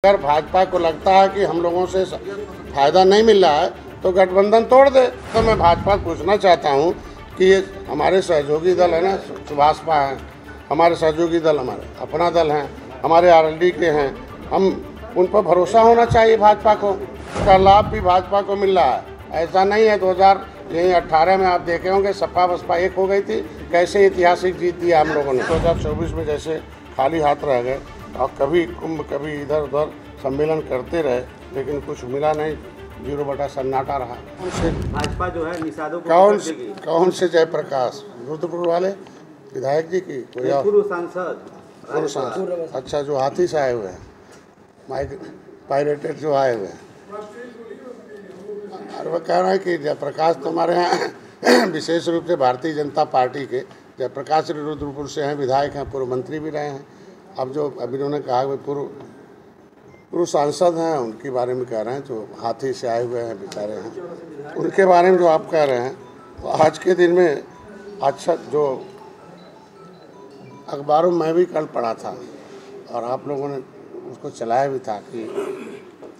अगर भाजपा को लगता है कि हम लोगों से फायदा नहीं मिल रहा है तो गठबंधन तोड़ दे। तो मैं भाजपा को पूछना चाहता हूं कि ये हमारे सहयोगी दल है ना, सुभाषपा है, हमारे सहयोगी दल हमारे अपना दल हैं, हमारे आरएलडी के हैं, हम उन पर भरोसा होना चाहिए भाजपा को। उसका लाभ भी भाजपा को मिल रहा है। ऐसा नहीं है 2018 में आप देखे होंगे सपा बसपा एक हो गई थी, कैसे ऐतिहासिक जीत दिया हम लोगों ने। 2024 में जैसे खाली हाथ रह गए और कभी कुंभ कभी इधर उधर सम्मेलन करते रहे लेकिन कुछ मिला नहीं, 0 सन्नाटा रहा। भाजपा जो है निषादों को कौन से जयप्रकाश रुद्रपुर वाले विधायक जी की कोई पूर्व सांसद। अच्छा, जो हाथी से आए हुए हैं, पायरेटेड जो आए हुए हैं। और वह कह रहा है कि जयप्रकाश तो हमारे यहाँ विशेष रूप से भारतीय जनता पार्टी के जयप्रकाश रुद्रपुर से हैं, विधायक हैं, पूर्व मंत्री भी रहे हैं। अब जो अभी उन्होंने कहा कि पूर्व सांसद हैं, उनके बारे में कह रहे हैं, जो हाथी से आए हुए हैं बेचारे हैं, उनके बारे में जो आप कह रहे हैं। तो आज के दिन में अच्छा जो अखबारों में भी कल पढ़ा था और आप लोगों ने उसको चलाया भी था कि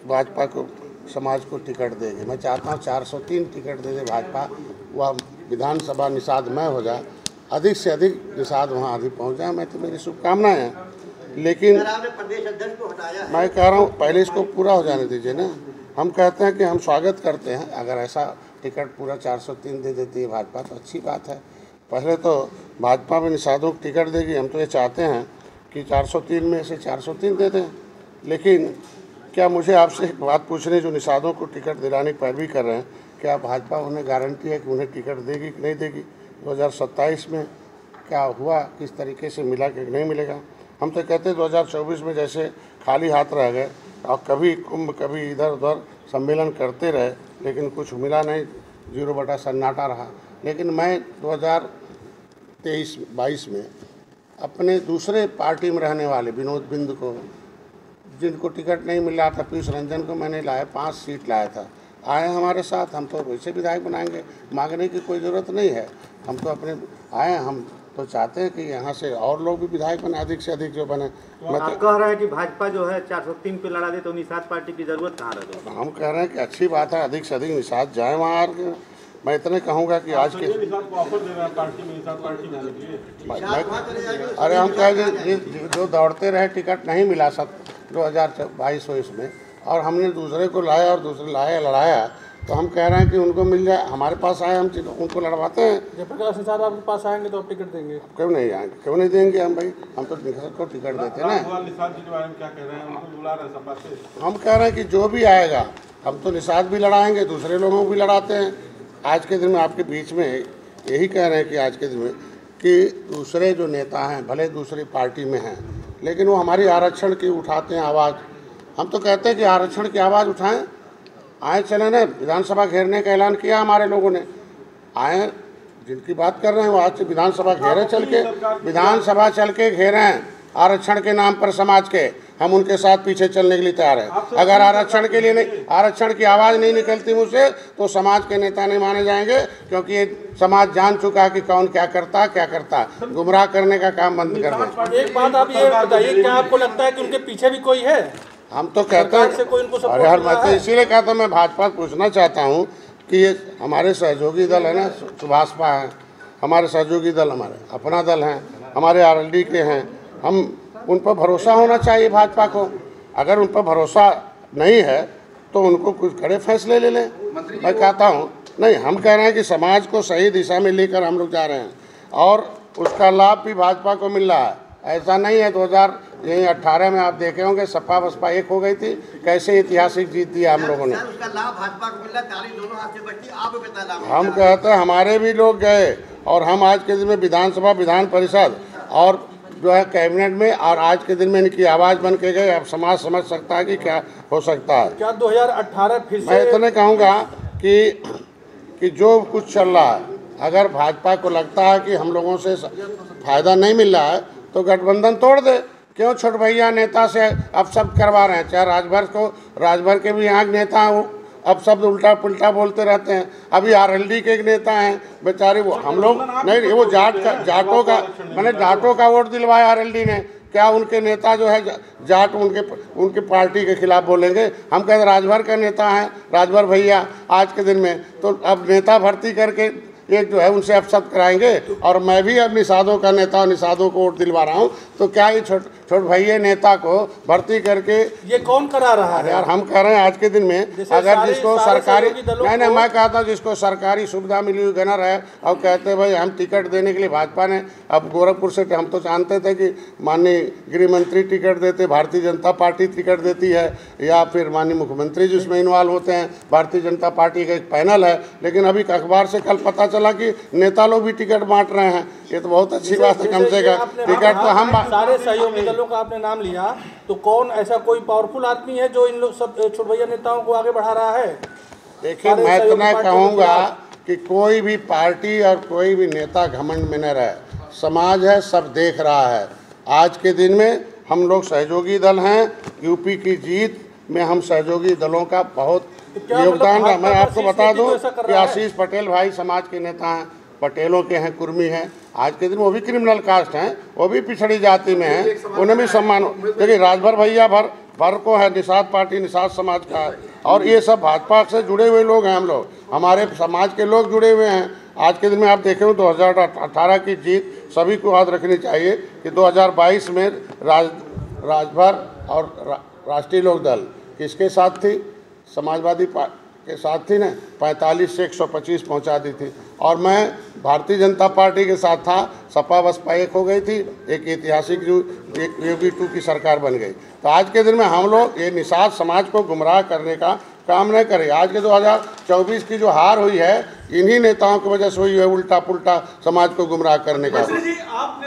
भाजपा को समाज को टिकट देगी। मैं चाहता हूँ 403 टिकट दे दे भाजपा, वह विधानसभा निषादमय हो जाए, अधिक से अधिक निषाद वहाँ अधिक पहुँच जाए। मैं तो मेरी शुभकामनाएं हैं, लेकिन मैं कह रहा हूँ पहले इसको पूरा हो जाने दीजिए ना। हम कहते हैं कि हम स्वागत करते हैं, अगर ऐसा टिकट पूरा 403 दे देती है भाजपा तो अच्छी बात है। पहले तो भाजपा में निषादों को टिकट देगी, हम तो ये चाहते हैं कि 403 में से 403 दे दें। लेकिन क्या मुझे आपसे एक बात पूछनी, जो निषादों को टिकट दिलाने की पैरवी कर रहे हैं, क्या भाजपा उन्हें गारंटी है कि उन्हें टिकट देगी कि नहीं देगी? 2027 में क्या हुआ, किस तरीके से मिला कि नहीं मिलेगा? हम तो कहते हैं 2024 में जैसे खाली हाथ रह गए और कभी कुंभ कभी इधर उधर सम्मेलन करते रहे लेकिन कुछ मिला नहीं, 0 सन्नाटा रहा। लेकिन मैं 2023-22 में अपने दूसरे पार्टी में रहने वाले विनोद बिंद को, जिनको टिकट नहीं मिल रहा था, पीयूष रंजन को मैंने लाया, 5 सीट लाया था, आए हमारे साथ। हम तो वैसे विधायक बनाएंगे, मांगने की कोई ज़रूरत नहीं है, हम तो अपने आए। हम तो चाहते हैं कि यहाँ से और लोग भी विधायक बने, अधिक से अधिक जो बने। मैं आप कह रहे हैं कि भाजपा जो है 403 पे लड़ा दे तो निषाद पार्टी की जरूरत कहाँ रहे? हम कह रहे हैं कि अच्छी बात है, अधिक से अधिक निषाद जाए वहाँ। मैं इतने कहूँगा कि आज के अरे हम कहेंगे जो दौड़ते रहे टिकट नहीं मिला 2022 में, और हमने दूसरे को लाया और दूसरे लड़ाया, तो हम कह रहे हैं कि उनको मिल जाए। हमारे पास आए, हम उनको लड़वाते हैं। जयप्रकाश निषाद आपके पास आएंगे तो आप टिकट देंगे? क्यों नहीं आएंगे, क्यों नहीं देंगे हम भाई, हम तो निषाद को टिकट देते हैं ना। हम कह रहे हैं कि जो भी आएगा हम तो निषाद भी लड़ाएंगे, दूसरे लोगों को भी लड़ाते हैं। आज के दिन में आपके बीच में यही कह रहे हैं कि आज के दिन में कि दूसरे जो नेता हैं भले दूसरी पार्टी में हैं, लेकिन वो हमारी आरक्षण की उठाते हैं आवाज़। हम तो कहते हैं कि आरक्षण की आवाज़ उठाएं, आए चले ना। विधानसभा घेरने का ऐलान किया हमारे लोगों ने, आए, जिनकी बात कर रहे हैं वो आज से विधानसभा घेरे, विधानसभा चल के घेरे हैं आरक्षण के नाम पर समाज के। हम उनके साथ पीछे चलने के लिए तैयार हैं। अगर आरक्षण के लिए नहीं, आरक्षण की आवाज़ नहीं निकलती मुझसे तो समाज के नेता नहीं माने जाएंगे, क्योंकि ये समाज जान चुका है कि कौन क्या करता। गुमराह करने का काम बंद कर दें। एक बात आप ये बताइए, क्या आपको लगता है कि उनके पीछे भी कोई है? हम तो कहते हैं, अरे यार मैं तो इसीलिए कहता हूँ, मैं भाजपा पूछना चाहता हूँ कि ये हमारे सहयोगी दल है ना, सुभाषपा है, हमारे सहयोगी दल हमारे अपना दल हैं, हमारे आरएलडी के हैं, हम उन पर भरोसा होना चाहिए भाजपा को। अगर उन पर भरोसा नहीं है तो उनको कुछ कड़े फैसले ले लें। मैं कहता हूँ नहीं, हम कह रहे हैं कि समाज को सही दिशा में लेकर हम लोग जा रहे हैं और उसका लाभ भी भाजपा को मिल रहा है। ऐसा नहीं है 2018 में आप देखे होंगे सपा बसपा एक हो गई थी, कैसे ऐतिहासिक जीत दिया हम लोगों ने। उसका लाभ भाजपा को मिल रहा है, ताली दोनों हाथ से बजती, आप बताइए। हम कहते हैं हमारे भी लोग गए और हम आज के दिन में विधानसभा, विधान परिषद और जो है कैबिनेट में, और आज के दिन में इनकी आवाज़ बन के गए। अब समाज समझ सकता है कि क्या हो सकता है। क्या 2018 फिर से? मैं इतने कहूँगा कि जो कुछ चल रहा है, अगर भाजपा को लगता है कि हम लोगों से फायदा नहीं मिल रहा है तो गठबंधन तोड़ दे। क्यों छोट भैया नेता से अब सब करवा रहे हैं? चाहे राजभर के भी यहाँ नेता अब शब्द उल्टा पुल्टा बोलते रहते हैं। अभी आरएलडी के एक नेता हैं बेचारे, वो हम लोग नहीं, वो जाटों का मैंने जाटों का वोट दिलवाया आरएलडी ने, क्या उनके नेता जो है जाट उनके पार्टी के खिलाफ बोलेंगे? हम कहते राजभर का नेता हैं, राजभर भैया आज के दिन में, तो अब नेता भर्ती करके एक जो है उनसे अपशब्द कराएंगे। और मैं भी अब निषादों का नेता और निषादों को वोट दिलवा रहा हूँ, तो क्या ये छोट भैया नेता को भर्ती करके ये कौन करा रहा है? यार हम कह रहे हैं आज के दिन में अगर जिसको सरकारी नहीं मैं कहता हूँ जिसको सरकारी सुविधा मिली हुई गनर है और कहते भाई हम टिकट देने के लिए भाजपा ने, अब गोरखपुर से हम तो जानते थे कि माननीय गृह मंत्री टिकट देते, भारतीय जनता पार्टी टिकट देती है, या फिर माननीय मुख्यमंत्री जिसमें इन्वॉल्व होते हैं, भारतीय जनता पार्टी का एक पैनल है। लेकिन अभी अखबार से कल पता चला कि नेता लोग भी टिकट बांट रहे हैं। ये तो बहुत अच्छी बात है, कम से कम टिकट तो हम सारे सहयोगी दलों का आपने नाम लिया, तो कौन ऐसा कोई पावरफुल आदमी है जो इन लोग सब छोट भैया नेताओं को आगे बढ़ा रहा है? देखिए मैं इतना कहूँगा कि कोई भी पार्टी और कोई भी नेता घमंड में न रहे, समाज है सब देख रहा है। आज के दिन में हम लोग सहयोगी दल हैं, यूपी की जीत में हम सहयोगी दलों का बहुत योगदान रहा। मैं आपको बता दूं कि आशीष पटेल भाई समाज के नेता हैं, पटेलों के हैं, कुर्मी हैं, आज के दिन वो भी क्रिमिनल कास्ट हैं, वो भी पिछड़ी जाति में हैं, उन्हें भी सम्मान। देखिए राजभर भैया भर को है निषाद पार्टी, निषाद समाज का है, और ये सब भाजपा से जुड़े हुए लोग हैं। हम लोग हमारे समाज के लोग जुड़े हुए हैं। आज के दिन में आप देखें 2018 की जीत सभी को याद रखनी चाहिए कि 2022 में राजभर और राष्ट्रीय लोकदल किसके साथ थी? समाजवादी के साथ थी ना, 45 से 125 पहुंचा दी थी। और मैं भारतीय जनता पार्टी के साथ था, सपा बसपा एक हो गई थी, एक ऐतिहासिक जो योगी 2 की सरकार बन गई। तो आज के दिन में हम लोग ये निषाद समाज को गुमराह करने का काम नहीं करें। आज के 2024 की जो हार हुई है इन्हीं नेताओं की वजह से हुई है, उल्टा पुल्टा समाज को गुमराह करने का।